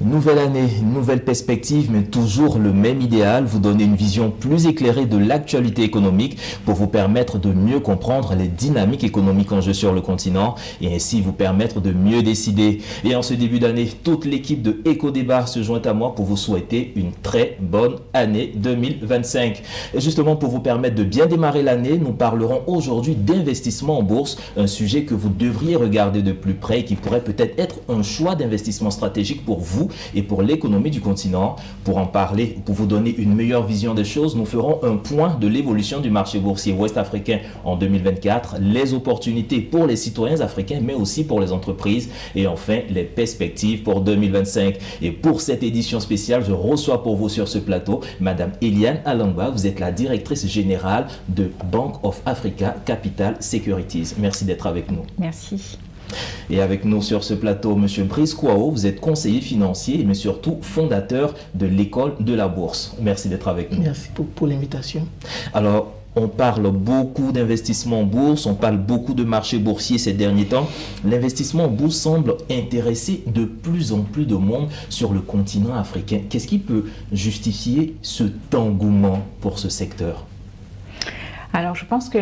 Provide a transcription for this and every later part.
Nouvelle année, nouvelle perspective, mais toujours le même idéal, vous donner une vision plus éclairée de l'actualité économique pour vous permettre de mieux comprendre les dynamiques économiques en jeu sur le continent et ainsi vous permettre de mieux décider. Et en ce début d'année, toute l'équipe de Éco-Débat se joint à moi pour vous souhaiter une très bonne année 2025. Et justement, pour vous permettre de bien démarrer l'année, nous parlerons aujourd'hui d'investissement en bourse, un sujet que vous devriez regarder de plus près et qui pourrait peut-être être un choix d'investissement stratégique pour vous et pour l'économie du continent. Pour en parler, pour vous donner une meilleure vision des choses, nous ferons un point de l'évolution du marché boursier ouest-africain en 2024, les opportunités pour les citoyens africains, mais aussi pour les entreprises, et enfin les perspectives pour 2025. Et pour cette édition spéciale, je reçois pour vous sur ce plateau Madame Eliane Alangba. Vous êtes la directrice générale de Bank of Africa Capital Securities. Merci d'être avec nous. Merci. Et avec nous sur ce plateau, M. Brice Kouao, vous êtes conseiller financier, mais surtout fondateur de l'école de la bourse. Merci d'être avec nous. Merci pour l'invitation. Alors, on parle beaucoup d'investissement en bourse, on parle beaucoup de marché boursier ces derniers temps. L'investissement en bourse semble intéresser de plus en plus de monde sur le continent africain. Qu'est-ce qui peut justifier ce engouement pour ce secteur ? Alors, je pense que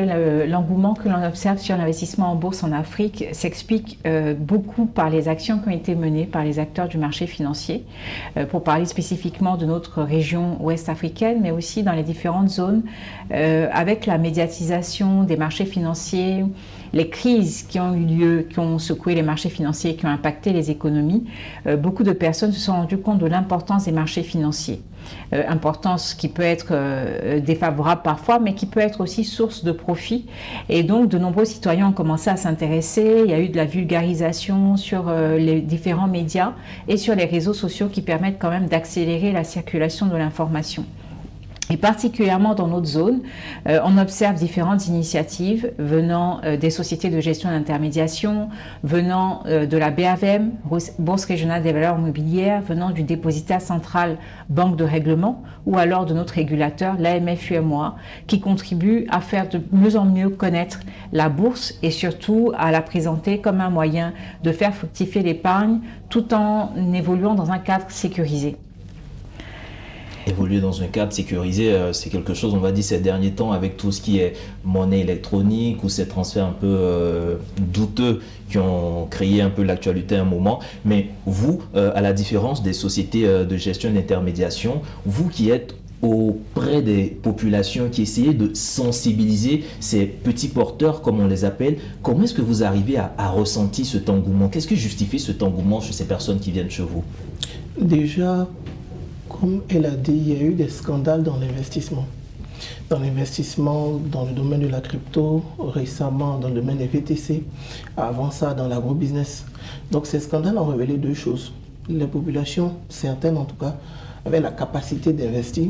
l'engouement que l'on observe sur l'investissement en bourse en Afrique s'explique beaucoup par les actions qui ont été menées par les acteurs du marché financier, pour parler spécifiquement de notre région ouest africaine, mais aussi dans les différentes zones, avec la médiatisation des marchés financiers, les crises qui ont eu lieu, qui ont secoué les marchés financiers, qui ont impacté les économies. Beaucoup de personnes se sont rendues compte de l'importance des marchés financiers. Importance qui peut être défavorable parfois, mais qui peut être aussi source de profit. Et donc, de nombreux citoyens ont commencé à s'intéresser. Il y a eu de la vulgarisation sur les différents médias et sur les réseaux sociaux qui permettent quand même d'accélérer la circulation de l'information. Et particulièrement dans notre zone, on observe différentes initiatives venant des sociétés de gestion d'intermédiation, venant de la BAVM, Bourse régionale des valeurs mobilières, venant du dépositaire central Banque de règlement, ou alors de notre régulateur, l'AMF-UMOA, qui contribue à faire de mieux en mieux connaître la bourse et surtout à la présenter comme un moyen de faire fructifier l'épargne tout en évoluant dans un cadre sécurisé. Évoluer dans un cadre sécurisé, c'est quelque chose, on va dire, ces derniers temps, avec tout ce qui est monnaie électronique ou ces transferts un peu douteux qui ont créé un peu l'actualité à un moment. Mais vous, à la différence des sociétés de gestion d'intermédiation, vous qui êtes auprès des populations, qui essayez de sensibiliser ces petits porteurs, comme on les appelle, comment est-ce que vous arrivez à ressentir cet engouement? Qu'est-ce qui justifie cet engouement chez ces personnes qui viennent chez vous? Déjà, comme elle a dit, il y a eu des scandales dans l'investissement. Dans l'investissement, dans le domaine de la crypto, récemment dans le domaine des VTC, avant ça dans l'agrobusiness. Donc ces scandales ont révélé deux choses. Les populations, certaines en tout cas, avaient la capacité d'investir.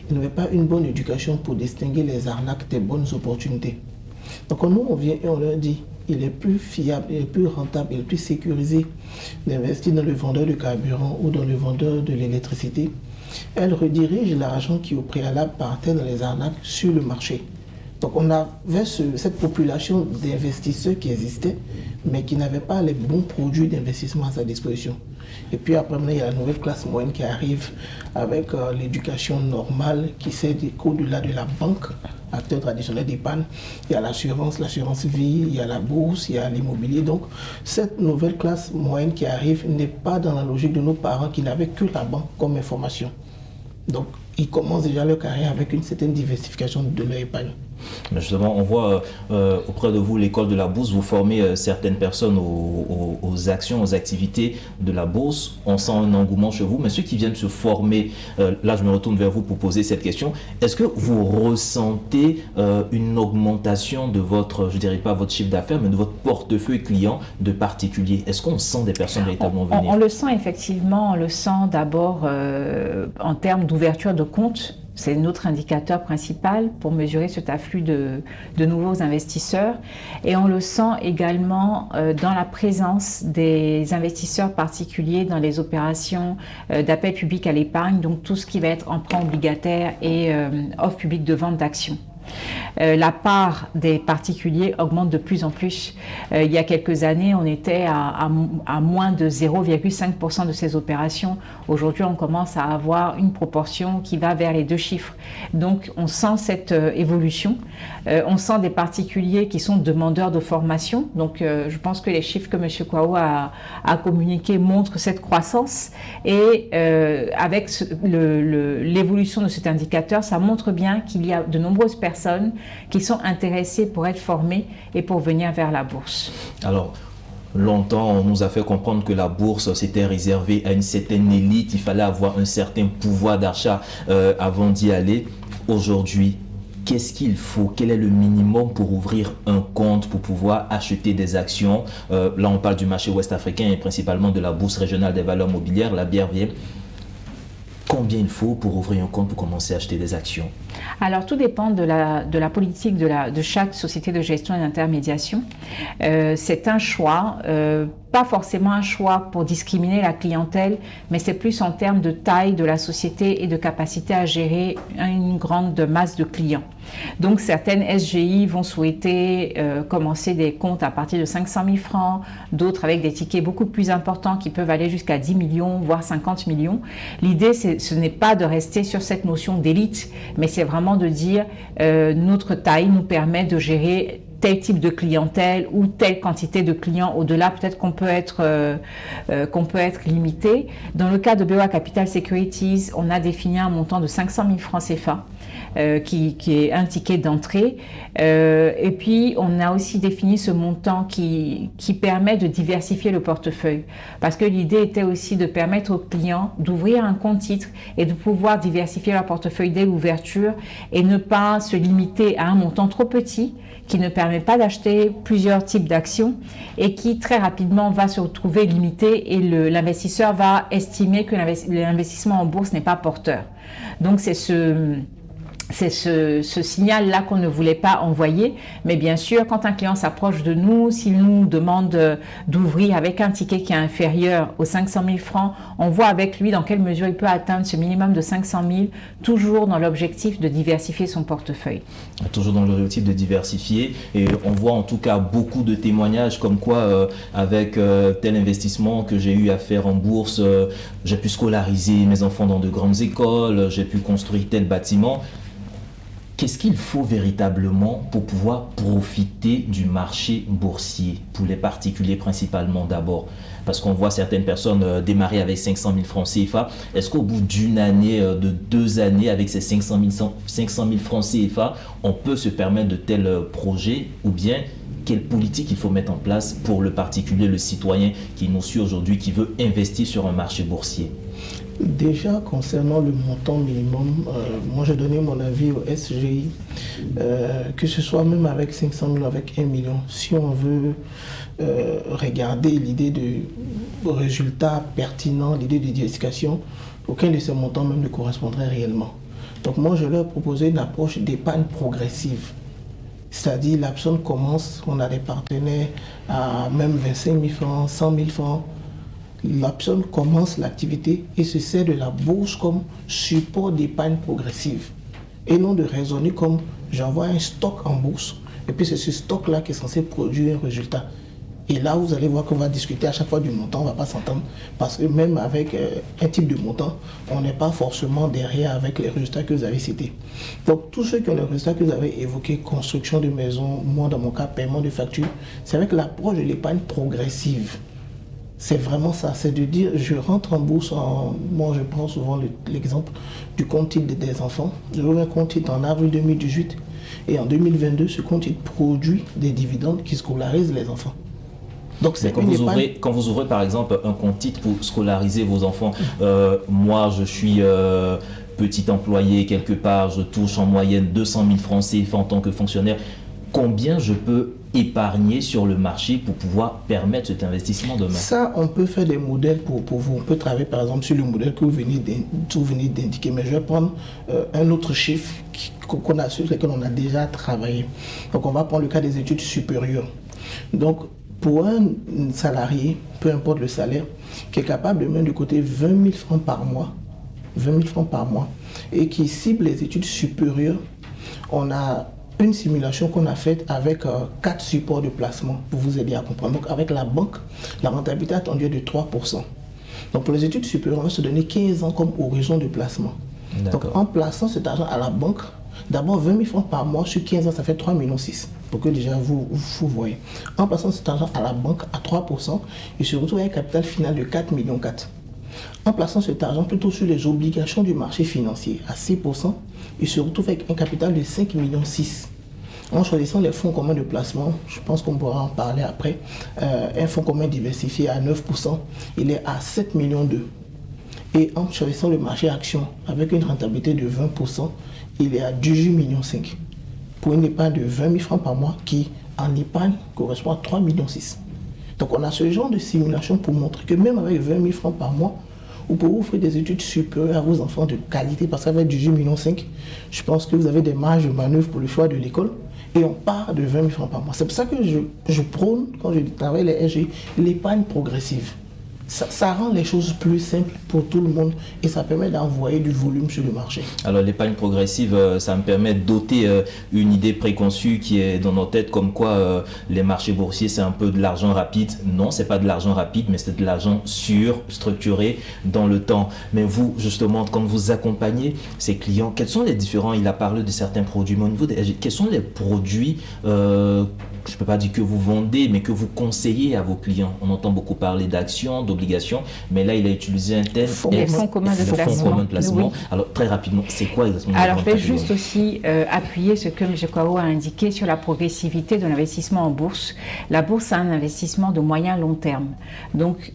Ils n'avaient pas une bonne éducation pour distinguer les arnaques des bonnes opportunités. Donc nous, on vient et on leur dit, il est plus fiable, il est plus rentable, il est plus sécurisé d'investir dans le vendeur de carburant ou dans le vendeur de l'électricité. Elle redirige l'argent qui au préalable partait dans les arnaques sur le marché. Donc on avait cette population d'investisseurs qui existait, mais qui n'avaient pas les bons produits d'investissement à sa disposition. Et puis après, il y a la nouvelle classe moyenne qui arrive avec l'éducation normale qui sait qu'au-delà de la banque, acteur traditionnel d'épargne, il y a l'assurance vie, il y a la bourse, il y a l'immobilier. Donc cette nouvelle classe moyenne qui arrive n'est pas dans la logique de nos parents qui n'avaient que la banque comme information. Donc ils commencent déjà leur carrière avec une certaine diversification de leur épargne. Mais justement, on voit auprès de vous l'école de la bourse, vous formez certaines personnes aux actions, aux activités de la bourse. On sent un engouement chez vous, mais ceux qui viennent se former, là je me retourne vers vous pour poser cette question. Est-ce que vous ressentez une augmentation de votre, je dirais pas votre chiffre d'affaires, mais de votre portefeuille client de particuliers? Est-ce qu'on sent des personnes véritablement venir? On le sent effectivement, on le sent d'abord en termes d'ouverture de compte. C'est notre indicateur principal pour mesurer cet afflux de nouveaux investisseurs. Et on le sent également dans la présence des investisseurs particuliers dans les opérations d'appel public à l'épargne, donc tout ce qui va être emprunt obligataire et offre publique de vente d'actions. La part des particuliers augmente de plus en plus. Il y a quelques années, on était à moins de 0,5% de ces opérations. Aujourd'hui, on commence à avoir une proportion qui va vers les 2 chiffres. Donc, on sent cette évolution. On sent des particuliers qui sont demandeurs de formation. Donc, je pense que les chiffres que M. Kouao a communiqués montrent cette croissance. Et avec l'évolution de cet indicateur, ça montre bien qu'il y a de nombreuses personnes qui sont intéressées pour être formées et pour venir vers la bourse. Alors, longtemps, on nous a fait comprendre que la bourse, c'était réservé à une certaine élite. Il fallait avoir un certain pouvoir d'achat avant d'y aller. Aujourd'hui, qu'est-ce qu'il faut? Quel est le minimum pour ouvrir un compte, pour pouvoir acheter des actions? Là, on parle du marché ouest-africain et principalement de la bourse régionale des valeurs mobilières, la BRVM. Combien il faut pour ouvrir un compte, pour commencer à acheter des actions? Alors, tout dépend de la politique de chaque société de gestion et d'intermédiation. C'est un choix, pas forcément un choix pour discriminer la clientèle, mais c'est plus en termes de taille de la société et de capacité à gérer une grande masse de clients. Donc, certaines SGI vont souhaiter commencer des comptes à partir de 500 000 francs, d'autres avec des tickets beaucoup plus importants qui peuvent aller jusqu'à 10 millions, voire 50 millions. L'idée, ce n'est pas de rester sur cette notion d'élite, mais c'est vraiment de dire notre taille nous permet de gérer tel type de clientèle ou telle quantité de clients. Au-delà, peut-être qu'on peut être limité. Dans le cas de BOA Capital Securities, on a défini un montant de 500 000 francs CFA. Qui est un ticket d'entrée. Et puis, on a aussi défini ce montant qui permet de diversifier le portefeuille. Parce que l'idée était aussi de permettre aux clients d'ouvrir un compte titre et de pouvoir diversifier leur portefeuille dès l'ouverture et ne pas se limiter à un montant trop petit qui ne permet pas d'acheter plusieurs types d'actions et qui très rapidement va se retrouver limité et l'investisseur va estimer que l'investissement en bourse n'est pas porteur. Donc, c'est ce signal-là qu'on ne voulait pas envoyer. Mais bien sûr, quand un client s'approche de nous, s'il nous demande d'ouvrir avec un ticket qui est inférieur aux 500 000 francs, on voit avec lui dans quelle mesure il peut atteindre ce minimum de 500 000, toujours dans l'objectif de diversifier son portefeuille. Toujours dans l'objectif de diversifier. Et on voit en tout cas beaucoup de témoignages comme quoi, avec tel investissement que j'ai eu à faire en bourse, j'ai pu scolariser mes enfants dans de grandes écoles, j'ai pu construire tel bâtiment. Qu'est-ce qu'il faut véritablement pour pouvoir profiter du marché boursier, pour les particuliers principalement d'abord? Parce qu'on voit certaines personnes démarrer avec 500 000 francs CFA. Est-ce qu'au bout d'une année, de 2 années, avec ces 500 000 francs CFA, on peut se permettre de tels projets? Ou bien, quelle politique il faut mettre en place pour le particulier, le citoyen qui nous suit aujourd'hui, qui veut investir sur un marché boursier? Déjà, concernant le montant minimum, moi j'ai donné mon avis au SGI, que ce soit même avec 500 000 ou avec 1 million, si on veut regarder l'idée de résultat pertinent, l'idée de diversification, aucun de ces montants même ne correspondrait réellement. Donc moi je leur proposais une approche d'épargne progressive. C'est-à-dire la personne commence, on a des partenaires à même 25 000 francs, 100 000 francs. La personne commence l'activité et se sert de la bourse comme support d'épargne progressive. Et non de raisonner comme j'envoie un stock en bourse et puis c'est ce stock-là qui est censé produire un résultat. Et là, vous allez voir qu'on va discuter à chaque fois du montant, on ne va pas s'entendre. Parce que même avec un type de montant, on n'est pas forcément derrière avec les résultats que vous avez cités. Donc, tous ceux qui ont les résultats que vous avez évoqués, construction de maison, moi dans mon cas, paiement de factures, c'est avec l'approche de l'épargne progressive. C'est vraiment ça, c'est de dire, je rentre en bourse, moi je prends souvent l'exemple du compte titre des enfants. Je ouvre un compte titre en avril 2018 et en 2022, ce compte titre produit des dividendes qui scolarisent les enfants. Donc, quand vous ouvrez par exemple un compte titre pour scolariser vos enfants, moi je suis petit employé quelque part, je touche en moyenne 200 000 francs CFA en tant que fonctionnaire. Combien je peux épargner sur le marché pour pouvoir permettre cet investissement demain? Ça, on peut faire des modèles pour vous. On peut travailler par exemple sur le modèle que vous venez d'indiquer. Mais je vais prendre un autre chiffre sur lequel on a déjà travaillé. Donc on va prendre le cas des études supérieures. Donc pour un salarié, peu importe le salaire, qui est capable de mettre de côté 20 000 francs par mois, et qui cible les études supérieures, on a une simulation qu'on a faite avec 4 supports de placement pour vous aider à comprendre. Donc avec la banque, la rentabilité attendue est de 3%. Donc pour les études supérieures, on va se donner 15 ans comme horizon de placement. Donc en plaçant cet argent à la banque, d'abord 20 000 francs par mois sur 15 ans, ça fait 3,6 millions. Pour que déjà vous voyez. En plaçant cet argent à la banque à 3%, il se retrouve avec un capital final de 4,4 millions. En plaçant cet argent plutôt sur les obligations du marché financier à 6%, il se retrouve avec un capital de 5,6 millions. En choisissant les fonds communs de placement, je pense qu'on pourra en parler après, un fonds commun diversifié à 9%, il est à 7,2 millions. Et en choisissant le marché action avec une rentabilité de 20%, il est à 18,5 millions. Pour une épargne de 20 000 francs par mois qui, en épargne, correspond à 3,6 millions. Donc on a ce genre de simulation pour montrer que même avec 20 000 francs par mois, vous pouvez offrir des études supérieures à vos enfants de qualité parce qu'avec 18,5 millions, je pense que vous avez des marges de manœuvre pour le choix de l'école et on part de 20 000 francs par mois. C'est pour ça que je prône, quand je travaille les SG, l'épargne progressive. Ça rend les choses plus simples pour tout le monde et ça permet d'envoyer du volume sur le marché. Alors l'épargne progressive, ça me permet d'ôter une idée préconçue qui est dans nos têtes comme quoi les marchés boursiers c'est un peu de l'argent rapide. Non, c'est pas de l'argent rapide, mais c'est de l'argent sûr, structuré dans le temps. Mais vous, justement, quand vous accompagnez ces clients, quels sont les différents, il a parlé de certains produits, mais au niveau quels sont les produits je ne peux pas dire que vous vendez, mais que vous conseillez à vos clients? On entend beaucoup parler d'actions, d'obligations, mais là, il a utilisé un terme. Les fonds communs de placement. Oui. Alors, très rapidement, c'est quoi exactement? Alors, je vais juste aussi appuyer ce que M. Kouao a indiqué sur la progressivité de l'investissement en bourse. La bourse, c'est un investissement de moyen long terme. Donc,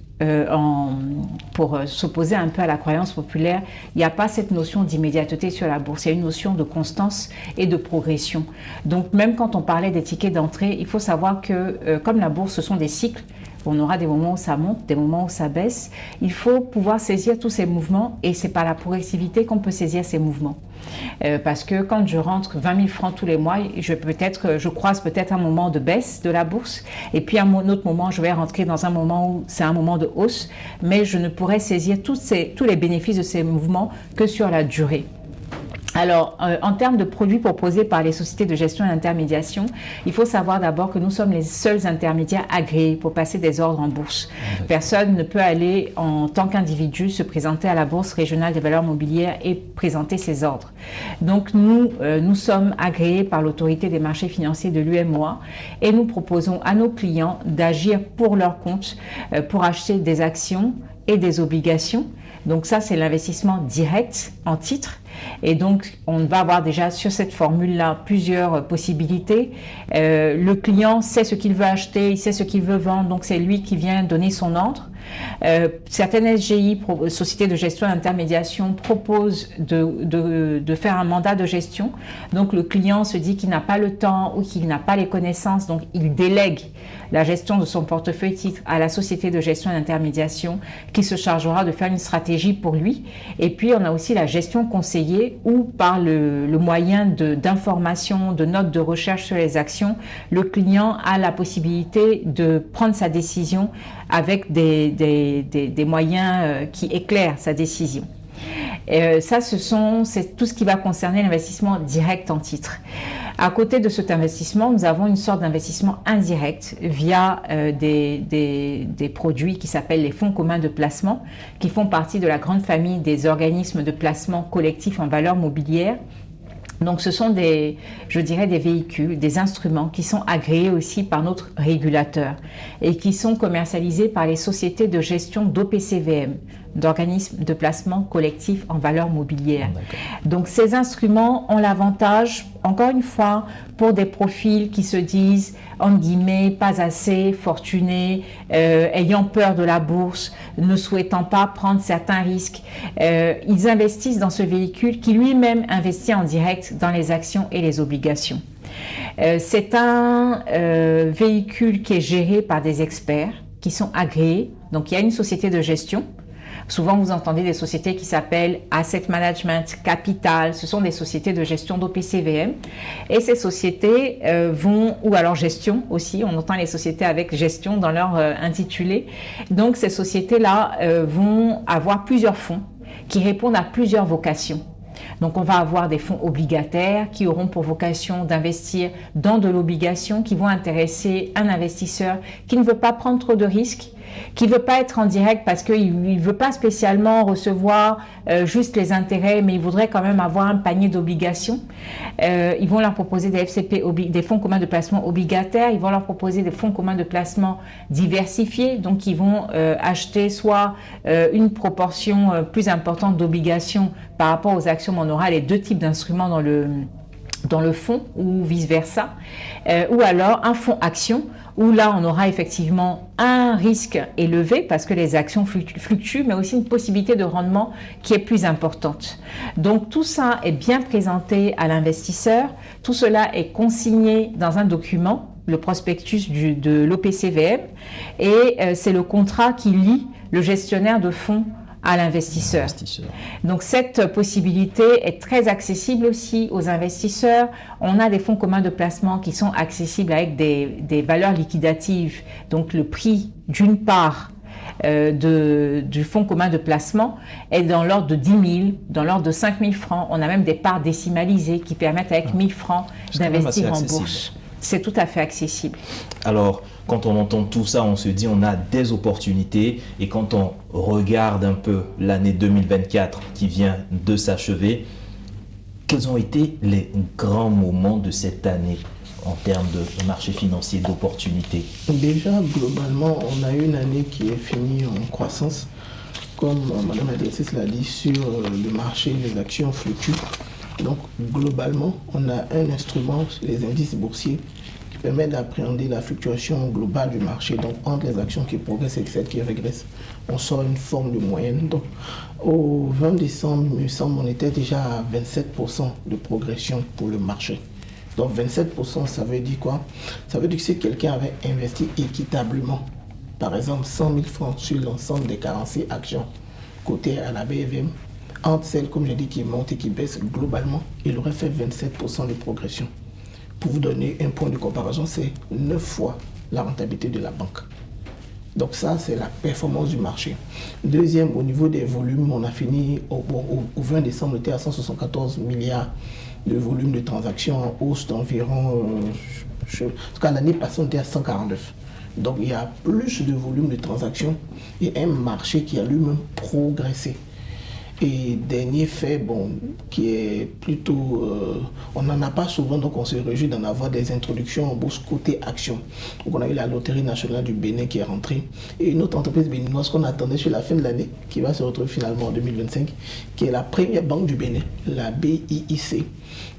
pour s'opposer un peu à la croyance populaire, il n'y a pas cette notion d'immédiateté sur la bourse, il y a une notion de constance et de progression. Donc même quand on parlait des tickets d'entrée, il faut savoir que comme la bourse, ce sont des cycles, on aura des moments où ça monte, des moments où ça baisse. Il faut pouvoir saisir tous ces mouvements et c'est par la progressivité qu'on peut saisir ces mouvements. Parce que quand je rentre 20 000 francs tous les mois, je croise peut-être un moment de baisse de la bourse et puis à un autre moment, je vais rentrer dans un moment où c'est un moment de hausse, mais je ne pourrai saisir tous les bénéfices de ces mouvements que sur la durée. Alors, en termes de produits proposés par les sociétés de gestion et d'intermédiation, il faut savoir d'abord que nous sommes les seuls intermédiaires agréés pour passer des ordres en bourse. Personne ne peut aller en tant qu'individu se présenter à la Bourse régionale des valeurs mobilières et présenter ses ordres. Donc, nous sommes agréés par l'autorité des marchés financiers de l'UMOA et nous proposons à nos clients d'agir pour leur compte pour acheter des actions et des obligations. Donc ça, c'est l'investissement direct en titres. Et donc, on va avoir déjà sur cette formule-là plusieurs possibilités. Le client sait ce qu'il veut acheter, il sait ce qu'il veut vendre, donc c'est lui qui vient donner son ordre. Certaines SGI, sociétés de gestion et d'intermédiation, proposent de faire un mandat de gestion. Donc le client se dit qu'il n'a pas le temps ou qu'il n'a pas les connaissances, donc il délègue la gestion de son portefeuille titre à la société de gestion et d'intermédiation qui se chargera de faire une stratégie pour lui. Et puis on a aussi la gestion conseillée où par le moyen d'informations, de notes de recherche sur les actions, le client a la possibilité de prendre sa décision avec des moyens qui éclairent sa décision. C'est tout ce qui va concerner l'investissement direct en titre. À côté de cet investissement, nous avons une sorte d'investissement indirect via des produits qui s'appellent les fonds communs de placement, qui font partie de la grande famille des organismes de placement collectifs en valeurs mobilières. Donc ce sont des véhicules, des instruments qui sont agréés aussi par notre régulateur et qui sont commercialisés par les sociétés de gestion d'OPCVM, d'organismes de placement collectif en valeurs mobilières. Donc ces instruments ont l'avantage, encore une fois, pour des profils qui se disent, en guillemets, pas assez fortunés, ayant peur de la bourse, ne souhaitant pas prendre certains risques. Ils investissent dans ce véhicule qui lui-même investit en direct dans les actions et les obligations. C'est un véhicule qui est géré par des experts qui sont agréés. Donc il y a une société de gestion. Souvent, vous entendez des sociétés qui s'appellent Asset Management, Capital. Ce sont des sociétés de gestion d'OPCVM. Et ces sociétés ou alors gestion aussi, on entend les sociétés avec gestion dans leur intitulé. Donc, ces sociétés-là vont avoir plusieurs fonds qui répondent à plusieurs vocations. Donc on va avoir des fonds obligataires qui auront pour vocation d'investir dans de l'obligation, qui vont intéresser un investisseur qui ne veut pas prendre trop de risques, qui ne veut pas être en direct parce qu'il ne veut pas spécialement recevoir juste les intérêts, mais il voudrait quand même avoir un panier d'obligations. Ils vont leur proposer des FCP, des fonds communs de placement obligataires, ils vont leur proposer des fonds communs de placement diversifiés, donc ils vont acheter soit une proportion plus importante d'obligations par rapport aux actions, mais on aura les deux types d'instruments dans le fonds ou vice-versa, ou alors un fonds action, où là on aura effectivement un risque élevé parce que les actions fluctuent, mais aussi une possibilité de rendement qui est plus importante. Donc tout ça est bien présenté à l'investisseur, tout cela est consigné dans un document, le prospectus de l'OPCVM, et c'est le contrat qui lie le gestionnaire de fonds à l'investisseur. Donc cette possibilité est très accessible aussi aux investisseurs. On a des fonds communs de placement qui sont accessibles avec des valeurs liquidatives, donc le prix d'une part du fonds commun de placement est dans l'ordre de 10 000, dans l'ordre de 5 000 francs. On a même des parts décimalisées qui permettent avec 1 000 francs d'investir en bourse. C'est tout à fait accessible. Alors, quand on entend tout ça, on se dit on a des opportunités, et quand on regarde un peu l'année 2024 qui vient de s'achever, quels ont été les grands moments de cette année en termes de marché financier, d'opportunités? Déjà, globalement, on a eu une année qui est finie en croissance. Comme Mme la directrice l'a dit, sur le marché, les actions fluctuent. Donc, globalement, on a un instrument, les indices boursiers, qui permet d'appréhender la fluctuation globale du marché. Donc, entre les actions qui progressent et celles qui régressent, on sort une forme de moyenne. Donc, au 20 décembre, il me semble, on était déjà à 27% de progression pour le marché. Donc, 27%, ça veut dire quoi? Ça veut dire que si quelqu'un avait investi équitablement, par exemple 100 000 francs sur l'ensemble des 46 actions cotées à la BFM, entre celles, comme j'ai dit, qui montent et qui baissent globalement, il aurait fait 27% de progression. Pour vous donner un point de comparaison, c'est 9 fois la rentabilité de la banque. Donc ça, c'est la performance du marché. Deuxième, au niveau des volumes, on a fini au 20 décembre, on était à 174 milliards de volume de transactions en hausse d'environ, en tout cas l'année passée, on était à 149. Donc il y a plus de volume de transactions et un marché qui a lui-même progressé. Et dernier fait, bon, qui est plutôt, on n'en a pas souvent, donc on se réjouit d'en avoir des introductions en bourse côté action. Donc on a eu la Loterie nationale du Bénin qui est rentrée, et une autre entreprise béninoise qu'on attendait sur la fin de l'année, qui va se retrouver finalement en 2025, qui est la première banque du Bénin, la BIIC.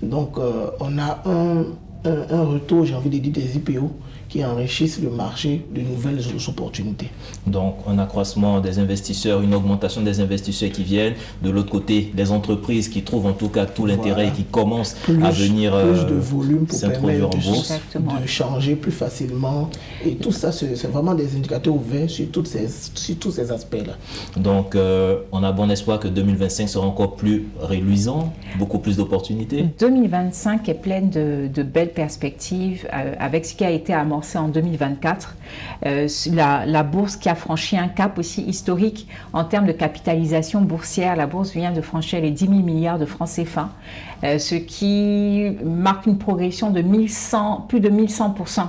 Donc on a un retour, j'ai envie de dire, des IPO qui enrichissent le marché de nouvelles opportunités. Donc, un accroissement des investisseurs, une augmentation des investisseurs qui viennent. De l'autre côté, les entreprises qui trouvent en tout cas tout l'intérêt et qui commencent à venir plus de volume pour s'introduire en bourse. De changer plus facilement. Et tout ça, c'est vraiment des indicateurs ouverts sur tous ces aspects-là. Donc, on a bon espoir que 2025 sera encore plus reluisant, beaucoup plus d'opportunités. 2025 est pleine de belles perspectives avec ce qui a été amorcé en 2024, la bourse qui a franchi un cap aussi historique en termes de capitalisation boursière. La bourse vient de franchir les 10 000 milliards de francs CFA, ce qui marque une progression de plus de 1100%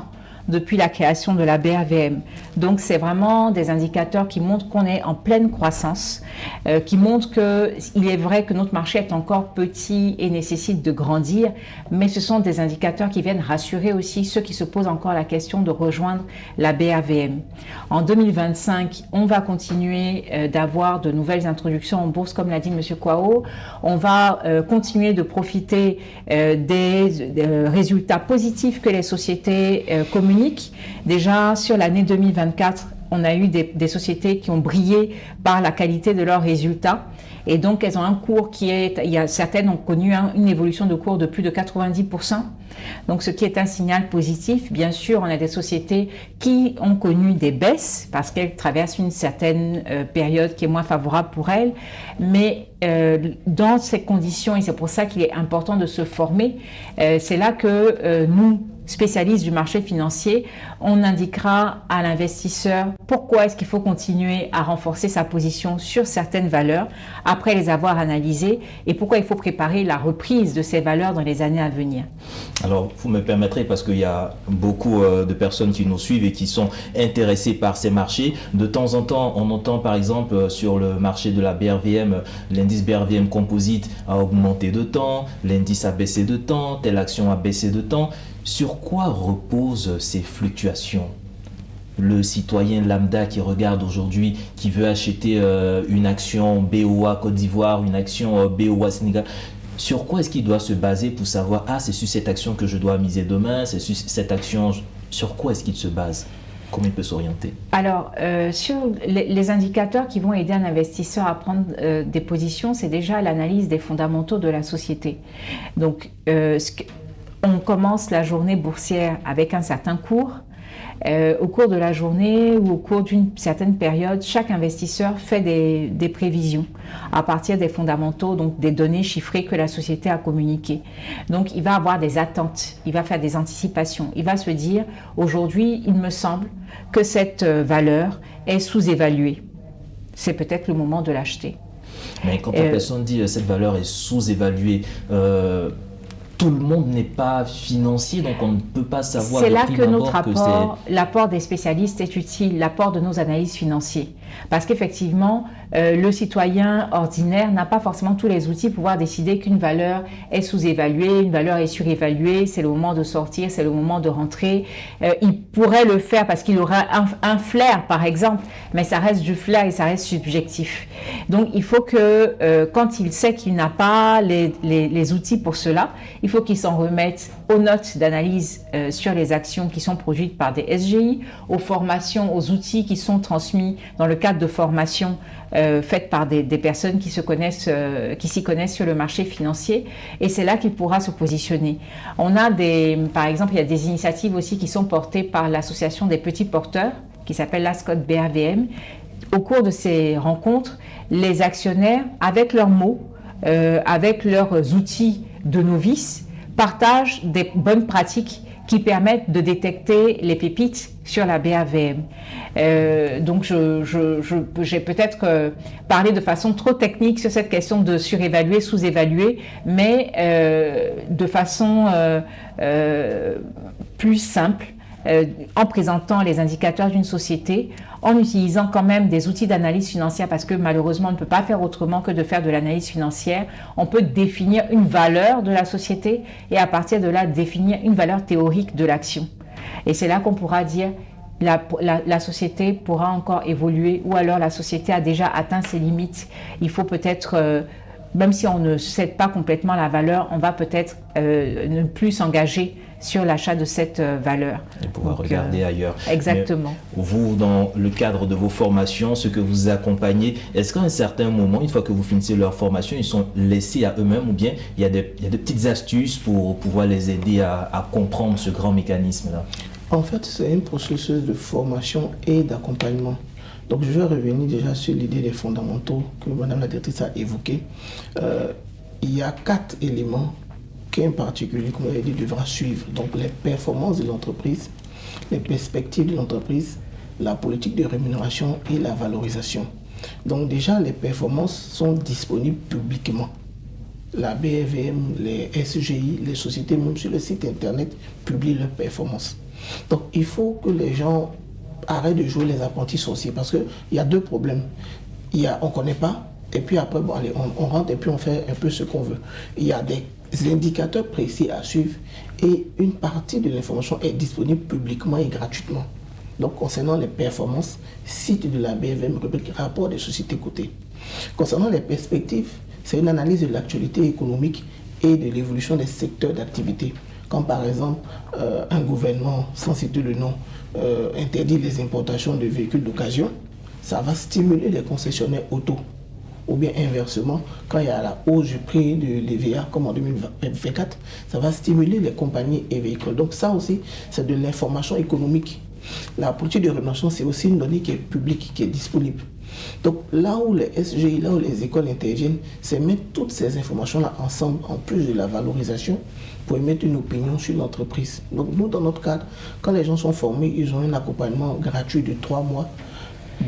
depuis la création de la BAVM. Donc c'est vraiment des indicateurs qui montrent qu'on est en pleine croissance, qui montrent qu'il est vrai que notre marché est encore petit et nécessite de grandir, mais ce sont des indicateurs qui viennent rassurer aussi ceux qui se posent encore la question de rejoindre la BAVM. En 2025, on va continuer d'avoir de nouvelles introductions en bourse, comme l'a dit M. Kwao. On va continuer de profiter des résultats positifs que les sociétés communiquent. Déjà sur l'année 2024, on a eu des sociétés qui ont brillé par la qualité de leurs résultats. Et donc, elles ont un cours certaines ont connu une évolution de cours de plus de 90%. Donc, ce qui est un signal positif. Bien sûr, on a des sociétés qui ont connu des baisses parce qu'elles traversent une certaine période qui est moins favorable pour elles. Mais dans ces conditions, et c'est pour ça qu'il est important de se former, c'est là que nous, spécialistes du marché financier, on indiquera à l'investisseur pourquoi est-ce qu'il faut continuer à renforcer sa position sur certaines valeurs après les avoir analysées et pourquoi il faut préparer la reprise de ces valeurs dans les années à venir. Alors, vous me permettrez, parce qu'il y a beaucoup de personnes qui nous suivent et qui sont intéressées par ces marchés. De temps en temps, on entend par exemple sur le marché de la BRVM, l'indice BRVM Composite a augmenté de temps, l'indice a baissé de temps, telle action a baissé de temps. Sur quoi reposent ces fluctuations ? Le citoyen lambda qui regarde aujourd'hui, qui veut acheter une action BOA Côte d'Ivoire, une action BOA Sénégal, sur quoi est-ce qu'il doit se baser pour savoir, ah, c'est sur cette action que je dois miser demain, c'est sur cette action, sur quoi est-ce qu'il se base ? Comment il peut s'orienter? Alors, sur les indicateurs qui vont aider un investisseur à prendre des positions, c'est déjà l'analyse des fondamentaux de la société. Donc, on commence la journée boursière avec un certain cours. Au cours de la journée ou au cours d'une certaine période, chaque investisseur fait des prévisions à partir des fondamentaux, donc des données chiffrées que la société a communiquées. Donc il va avoir des attentes, il va faire des anticipations, il va se dire aujourd'hui il me semble que cette valeur est sous-évaluée. C'est peut-être le moment de l'acheter. Mais quand la personne dit cette valeur est sous-évaluée, tout le monde n'est pas financier, donc on ne peut pas savoir. C'est là que notre apport, l'apport des spécialistes est utile, l'apport de nos analystes financiers. Parce qu'effectivement, le citoyen ordinaire n'a pas forcément tous les outils pour pouvoir décider qu'une valeur est sous-évaluée, une valeur est surévaluée, c'est le moment de sortir, c'est le moment de rentrer. Il pourrait le faire parce qu'il aura un flair, par exemple, mais ça reste du flair et ça reste subjectif. Donc, il faut que, quand il sait qu'il n'a pas les outils pour cela, il faut qu'il s'en remette aux notes d'analyse sur les actions qui sont produites par des SGI, aux formations, aux outils qui sont transmis dans le cadre de formations faites par des personnes qui s'y connaissent sur le marché financier, et c'est là qu'il pourra se positionner. On a par exemple, il y a des initiatives aussi qui sont portées par l'association des petits porteurs, qui s'appelle l'ASCOT BRVM. Au cours de ces rencontres, les actionnaires, avec leurs mots, avec leurs outils de novices, partagent des bonnes pratiques qui permettent de détecter les pépites sur la BRVM. Donc, j'ai peut-être parlé de façon trop technique sur cette question de surévaluer, sous-évaluer, mais de façon plus simple, en présentant les indicateurs d'une société, en utilisant quand même des outils d'analyse financière, parce que malheureusement on ne peut pas faire autrement que de faire de l'analyse financière. On peut définir une valeur de la société et à partir de là définir une valeur théorique de l'action. Et c'est là qu'on pourra dire la société pourra encore évoluer, ou alors la société a déjà atteint ses limites. Il faut peut-être, même si on ne cède pas complètement la valeur, on va peut-être ne plus s'engager sur l'achat de cette valeur. Et pouvoir regarder ailleurs. Exactement. Mais vous, dans le cadre de vos formations, ce que vous accompagnez, est-ce qu'à un certain moment, une fois que vous finissez leur formation, ils sont laissés à eux-mêmes, ou bien il y a des petites astuces pour pouvoir les aider à comprendre ce grand mécanisme-là? En fait, c'est un processus de formation et d'accompagnement. Donc, je vais revenir déjà sur l'idée des fondamentaux que Madame la directrice a évoqué. Il y a 4 éléments qu'un particulier, comme vous l'avez dit, devra suivre. Donc, les performances de l'entreprise, les perspectives de l'entreprise, la politique de rémunération et la valorisation. Donc, déjà, les performances sont disponibles publiquement. La BRVM, les SGI, les sociétés, même sur le site internet, publient leurs performances. Donc, il faut que les gens arrêtent de jouer les apprentis sorciers, parce qu'il y a 2 problèmes. On ne connaît pas, et puis après, bon, allez, on rentre et puis on fait un peu ce qu'on veut. Il y a des indicateurs précis à suivre et une partie de l'information est disponible publiquement et gratuitement. Donc, concernant les performances, site de la BRVM, rubrique rapport des sociétés cotées. Concernant les perspectives, c'est une analyse de l'actualité économique et de l'évolution des secteurs d'activité. Comme par exemple, un gouvernement, sans citer le nom, interdit les importations de véhicules d'occasion, ça va stimuler les concessionnaires auto. Ou bien inversement, quand il y a la hausse du prix de l'EVA, comme en 2024, ça va stimuler les compagnies et véhicules. Donc ça aussi, c'est de l'information économique. La politique de rémunération, c'est aussi une donnée qui est publique, qui est disponible. Donc là où les SGI, là où les écoles interviennent, c'est mettre toutes ces informations-là ensemble, en plus de la valorisation, pour émettre une opinion sur l'entreprise. Donc nous, dans notre cadre, quand les gens sont formés, ils ont un accompagnement gratuit de 3 mois.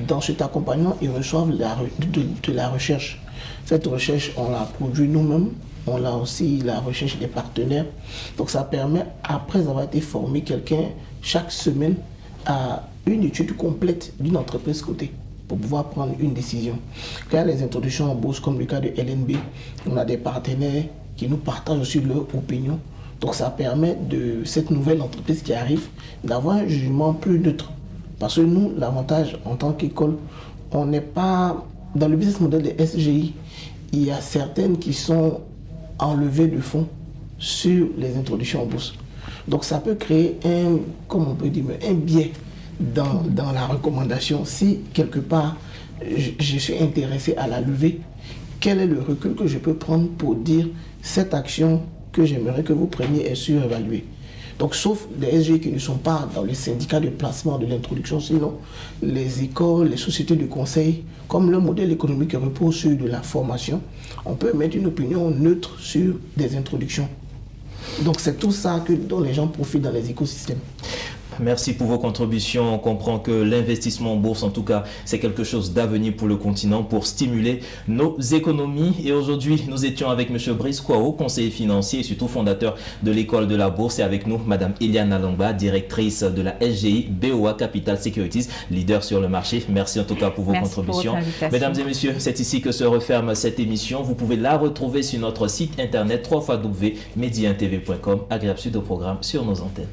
Dans cet accompagnement, ils reçoivent de la recherche. Cette recherche, on l'a produit nous-mêmes, on a aussi la recherche des partenaires. Donc ça permet, après avoir été formé, quelqu'un, chaque semaine, à une étude complète d'une entreprise cotée pour pouvoir prendre une décision. Quand il y a les introductions en bourse, comme le cas de LNB, on a des partenaires qui nous partagent aussi leur opinion. Donc ça permet de cette nouvelle entreprise qui arrive d'avoir un jugement plus neutre. Parce que nous, l'avantage en tant qu'école, on n'est pas dans le business model des SGI. Il y a certaines qui sont enlevées de fonds sur les introductions en bourse. Donc ça peut créer un biais dans la recommandation. Si quelque part je suis intéressé à la lever, quel est le recul que je peux prendre pour dire cette action que j'aimerais que vous preniez est surévaluée? Donc, sauf les SGI qui ne sont pas dans les syndicats de placement de l'introduction, sinon les écoles, les sociétés de conseil, comme le modèle économique repose sur de la formation, on peut mettre une opinion neutre sur des introductions. Donc, c'est tout ça dont les gens profitent dans les écosystèmes. Merci pour vos contributions. On comprend que l'investissement en bourse, en tout cas, c'est quelque chose d'avenir pour le continent, pour stimuler nos économies. Et aujourd'hui, nous étions avec M. Brice Kouao, conseiller financier et surtout fondateur de l'école de la bourse. Et avec nous, Mme Eliane Longba, directrice de la SGI BOA Capital Securities, leader sur le marché. Merci en tout cas pour vos contributions. Mesdames et messieurs, c'est ici que se referme cette émission. Vous pouvez la retrouver sur notre site internet www.mediantv.com. Agréable suite au programme sur nos antennes.